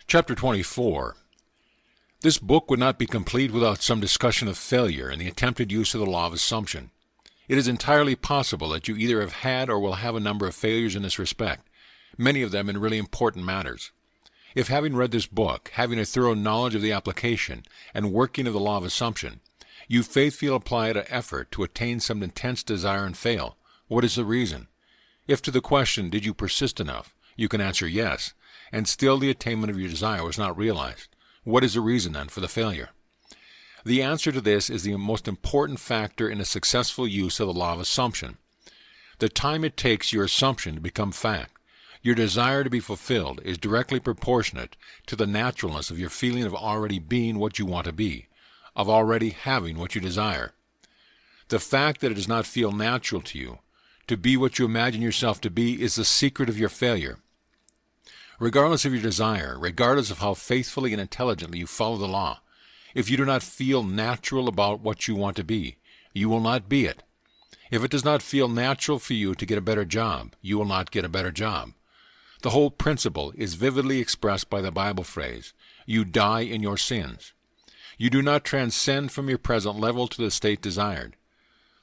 Chapter 24. This book would not be complete without some discussion of failure and the attempted use of the law of assumption. It is entirely possible that you either have had or will have a number of failures in this respect, many of them in really important matters. If having read this book, having a thorough knowledge of the application and working of the law of assumption, you faithfully apply an effort to attain some intense desire and fail, what is the reason? If to the question, did you persist enough, you can answer yes, and still the attainment of your desire was not realized, what is the reason then for the failure? The answer to this is the most important factor in a successful use of the law of assumption. The time it takes your assumption to become fact, your desire to be fulfilled, is directly proportionate to the naturalness of your feeling of already being what you want to be, of already having what you desire. The fact that it does not feel natural to you to be what you imagine yourself to be is the secret of your failure. Regardless of your desire, regardless of how faithfully and intelligently you follow the law, if you do not feel natural about what you want to be, you will not be it. If it does not feel natural for you to get a better job, you will not get a better job. The whole principle is vividly expressed by the Bible phrase, "You die in your sins." You do not transcend from your present level to the state desired.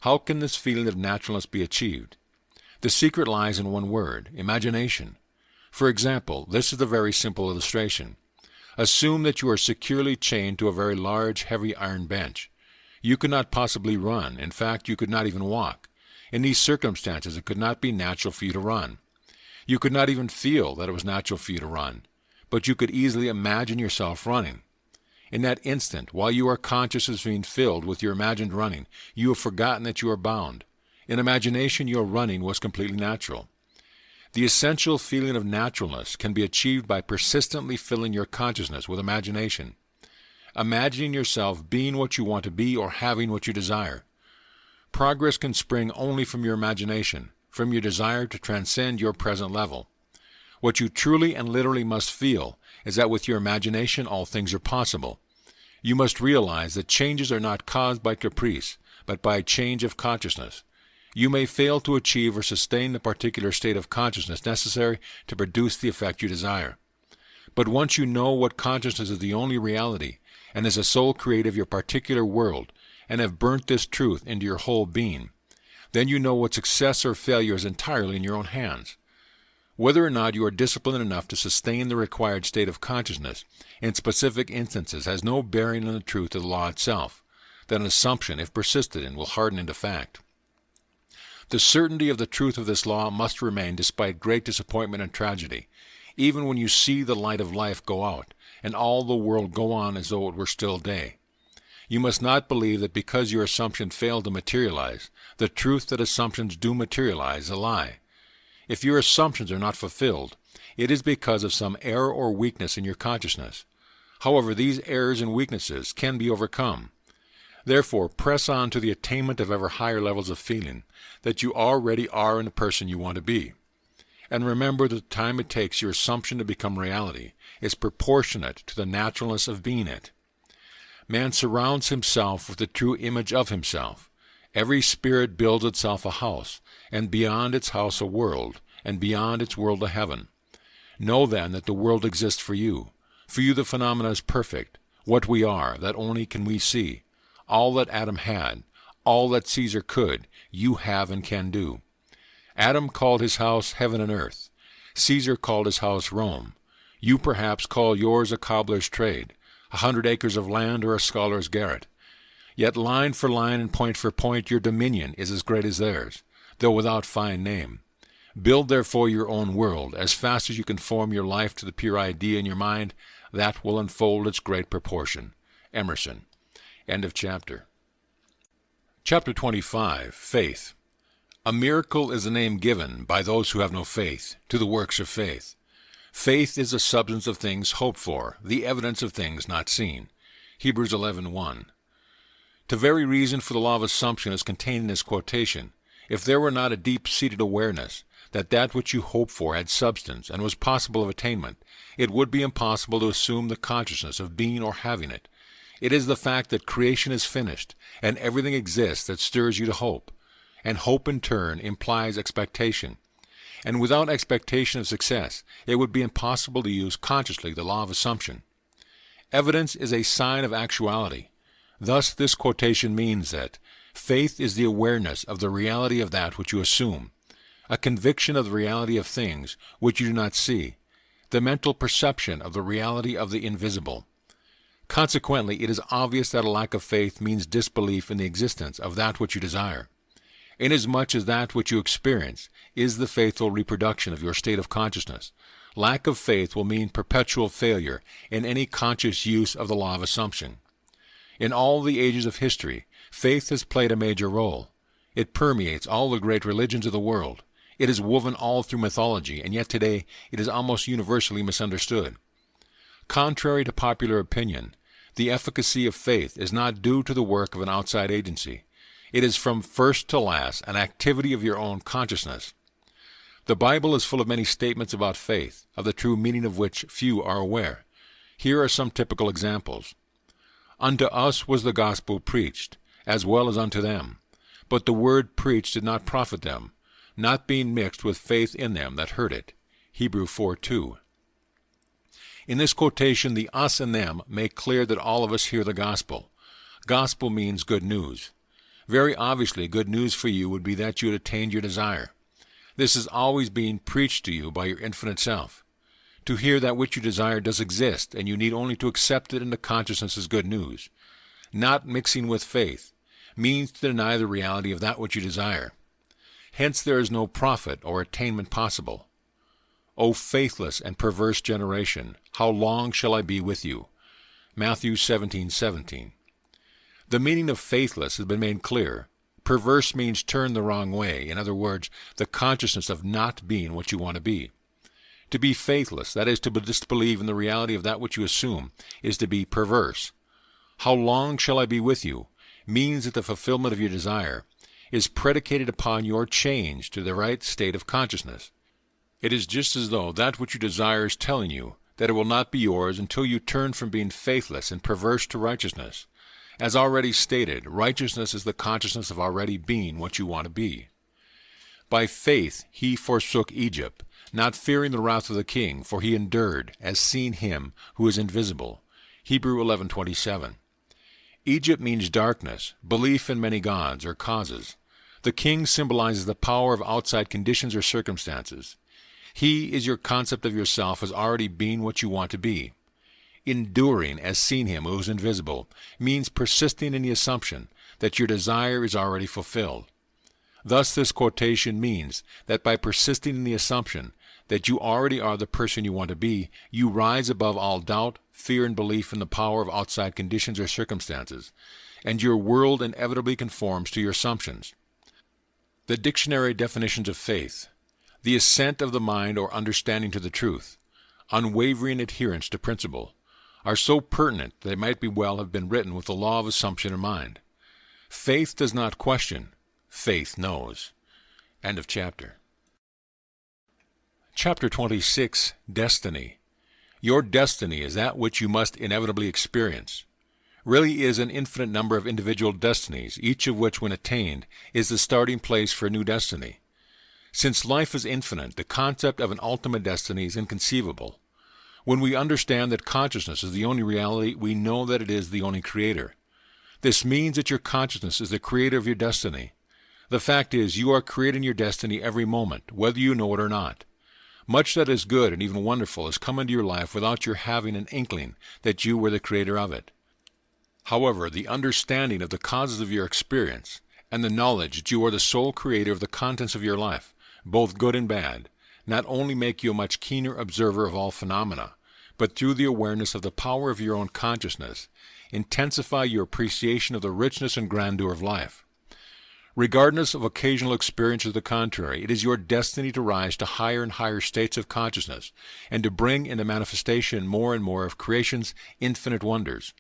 How can this feeling of naturalness be achieved? The secret lies in one word, imagination. For example, this is a very simple illustration. Assume that you are securely chained to a very large, heavy iron bench. You could not possibly run. In fact, you could not even walk. In these circumstances, it could not be natural for you to run. You could not even feel that it was natural for you to run, but you could easily imagine yourself running. In that instant, while you are conscious of being filled with your imagined running, you have forgotten that you are bound. In imagination, your running was completely natural. The essential feeling of naturalness can be achieved by persistently filling your consciousness with imagination, imagining yourself being what you want to be or having what you desire. Progress can spring only from your imagination, from your desire to transcend your present level. What you truly and literally must feel is that with your imagination all things are possible. You must realize that changes are not caused by caprice, but by a change of consciousness. You may fail to achieve or sustain the particular state of consciousness necessary to produce the effect you desire. But once you know what consciousness is the only reality, and is the sole creator of your particular world, and have burnt this truth into your whole being, then you know what success or failure is entirely in your own hands. Whether or not you are disciplined enough to sustain the required state of consciousness in specific instances has no bearing on the truth of the law itself, that an assumption, if persisted in, will harden into fact. The certainty of the truth of this law must remain despite great disappointment and tragedy, even when you see the light of life go out, and all the world go on as though it were still day. You must not believe that because your assumption failed to materialize, the truth that assumptions do materialize is a lie. If your assumptions are not fulfilled, it is because of some error or weakness in your consciousness. However, these errors and weaknesses can be overcome. Therefore, press on to the attainment of ever higher levels of feeling that you already are in the person you want to be. And remember that the time it takes your assumption to become reality is proportionate to the naturalness of being it. Man surrounds himself with the true image of himself. Every spirit builds itself a house, and beyond its house a world, and beyond its world a heaven. Know then that the world exists for you. For you the phenomena is perfect. What we are, that only can we see. All that Adam had, all that Caesar could, you have and can do. Adam called his house heaven and earth. Caesar called his house Rome. You perhaps call yours a cobbler's trade, 100 acres of land or a scholar's garret. Yet line for line and point for point your dominion is as great as theirs, though without fine name. Build therefore your own world. As fast as you can form your life to the pure idea in your mind, that will unfold its great proportion. Emerson. End of chapter. Chapter 25. Faith. A miracle is the name given, by those who have no faith, to the works of faith. Faith is the substance of things hoped for, the evidence of things not seen. Hebrews 11:1. The very reason for the law of assumption is contained in this quotation. If there were not a deep-seated awareness that that which you hope for had substance and was possible of attainment, it would be impossible to assume the consciousness of being or having it. It is the fact that creation is finished and everything exists that stirs you to hope, and hope in turn implies expectation. and without expectation of success, it would be impossible to use consciously the law of assumption. Evidence is a sign of actuality. Thus, this quotation means that faith is the awareness of the reality of that which you assume, a conviction of the reality of things which you do not see, the mental perception of the reality of the invisible. Consequently, it is obvious that a lack of faith means disbelief in the existence of that which you desire, inasmuch as that which you experience is the faithful reproduction of your state of consciousness. Lack of faith will mean perpetual failure in any conscious use of the law of assumption. In all the ages of history, faith has played a major role. It permeates all the great religions of the world. It is woven all through mythology, and yet today it is almost universally misunderstood. Contrary to popular opinion, the efficacy of faith is not due to the work of an outside agency. It is from first to last an activity of your own consciousness. The Bible is full of many statements about faith, of the true meaning of which few are aware. Here are some typical examples. Unto us was the gospel preached, as well as unto them. But the word preached did not profit them, not being mixed with faith in them that heard it. Hebrews 4:2. In this quotation, the us and them make clear that all of us hear the gospel. Gospel means good news. Very obviously, good news for you would be that you had attained your desire. This is always being preached to you by your infinite self. To hear that which you desire does exist, and you need only to accept it into consciousness as good news. Not mixing with faith means to deny the reality of that which you desire. Hence there is no profit or attainment possible. O faithless and perverse generation, how long shall I be with you? Matthew 17:17. The meaning of faithless has been made clear. Perverse means turn the wrong way. In other words, the consciousness of not being what you want to be. To be faithless, that is to disbelieve in the reality of that which you assume, is to be perverse. How long shall I be with you means that the fulfillment of your desire is predicated upon your change to the right state of consciousness. It is just as though that which you desire is telling you that it will not be yours until you turn from being faithless and perverse to righteousness. As already stated, righteousness is the consciousness of already being what you want to be. By faith he forsook Egypt, not fearing the wrath of the king, for he endured, as seeing him who is invisible. Hebrews 11:27. Egypt means darkness, belief in many gods or causes. The king symbolizes the power of outside conditions or circumstances. He is your concept of yourself as already being what you want to be. Enduring, as seeing him who is invisible, means persisting in the assumption that your desire is already fulfilled. Thus this quotation means that by persisting in the assumption that you already are the person you want to be, you rise above all doubt, fear, and belief in the power of outside conditions or circumstances, and your world inevitably conforms to your assumptions. The dictionary definitions of faith: the assent of the mind or understanding to the truth, unwavering adherence to principle, are so pertinent that they might be well have been written with the law of assumption in mind. Faith does not question, faith knows. End of chapter. Chapter 26, Destiny. Your destiny is that which you must inevitably experience. Really is an infinite number of individual destinies, each of which, when attained, is the starting place for a new destiny. Since life is infinite, the concept of an ultimate destiny is inconceivable. When we understand that consciousness is the only reality, we know that it is the only creator. This means that your consciousness is the creator of your destiny. The fact is, you are creating your destiny every moment, whether you know it or not. Much that is good and even wonderful has come into your life without your having an inkling that you were the creator of it. However, the understanding of the causes of your experience and the knowledge that you are the sole creator of the contents of your life, both good and bad, not only make you a much keener observer of all phenomena, but through the awareness of the power of your own consciousness, intensify your appreciation of the richness and grandeur of life. Regardless of occasional experiences of the contrary, it is your destiny to rise to higher and higher states of consciousness and to bring into manifestation more and more of creation's infinite wonders.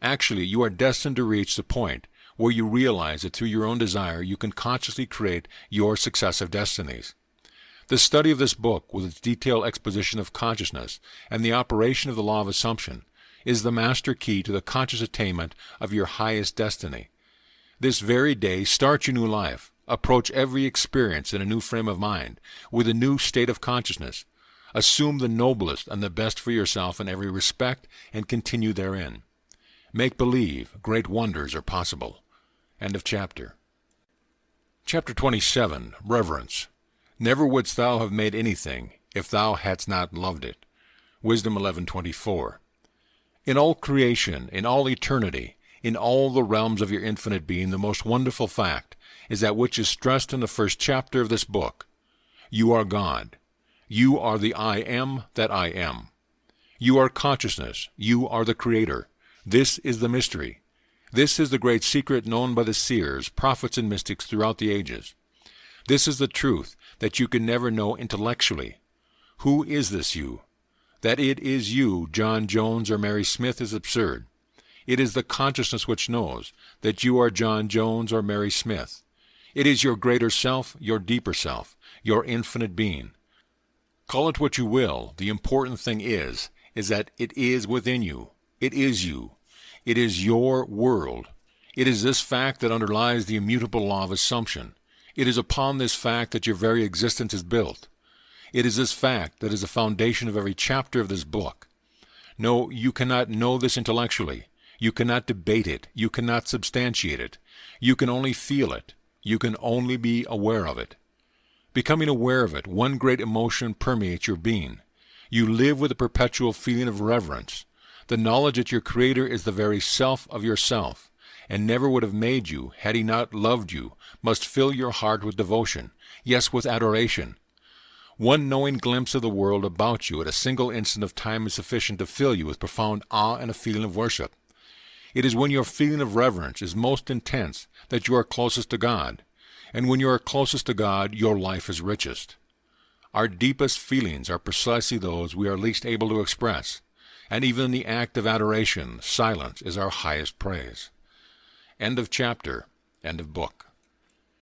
Actually, you are destined to reach the point where you realize that through your own desire you can consciously create your successive destinies. The study of this book, with its detailed exposition of consciousness and the operation of the law of assumption, is the master key to the conscious attainment of your highest destiny. This very day start your new life, Approach every experience in a new frame of mind, with a new state of consciousness. Assume the noblest and the best for yourself in every respect, and continue therein. Make believe great wonders are possible. End of chapter. Chapter 27, Reverence. Never wouldst thou have made anything, if thou hadst not loved it. Wisdom 11:24. In all creation, in all eternity, in all the realms of your infinite being, the most wonderful fact is that which is stressed in the first chapter of this book. You are God. You are the I am that I am. You are consciousness. You are the Creator. This is the mystery. This is the great secret known by the seers, prophets, and mystics throughout the ages. This is the truth that you can never know intellectually. Who is this you? That it is you, John Jones or Mary Smith, is absurd. It is the consciousness which knows that you are John Jones or Mary Smith. It is your greater self, your deeper self, your infinite being. Call it what you will, the important thing is that it is within you. It is you. It is your world. It is this fact that underlies the immutable law of assumption. It is upon this fact that your very existence is built. It is this fact that is the foundation of every chapter of this book. No, you cannot know this intellectually. You cannot debate it. You cannot substantiate it. You can only feel it. You can only be aware of it. Becoming aware of it, one great emotion permeates your being. You live with a perpetual feeling of reverence. The knowledge that your Creator is the very self of yourself, and never would have made you had He not loved you, must fill your heart with devotion, yes, with adoration. One knowing glimpse of the world about you at a single instant of time is sufficient to fill you with profound awe and a feeling of worship. It is when your feeling of reverence is most intense that you are closest to God, and when you are closest to God, your life is richest. Our deepest feelings are precisely those we are least able to express, and even in the act of adoration, silence is our highest praise. End of chapter. End of book.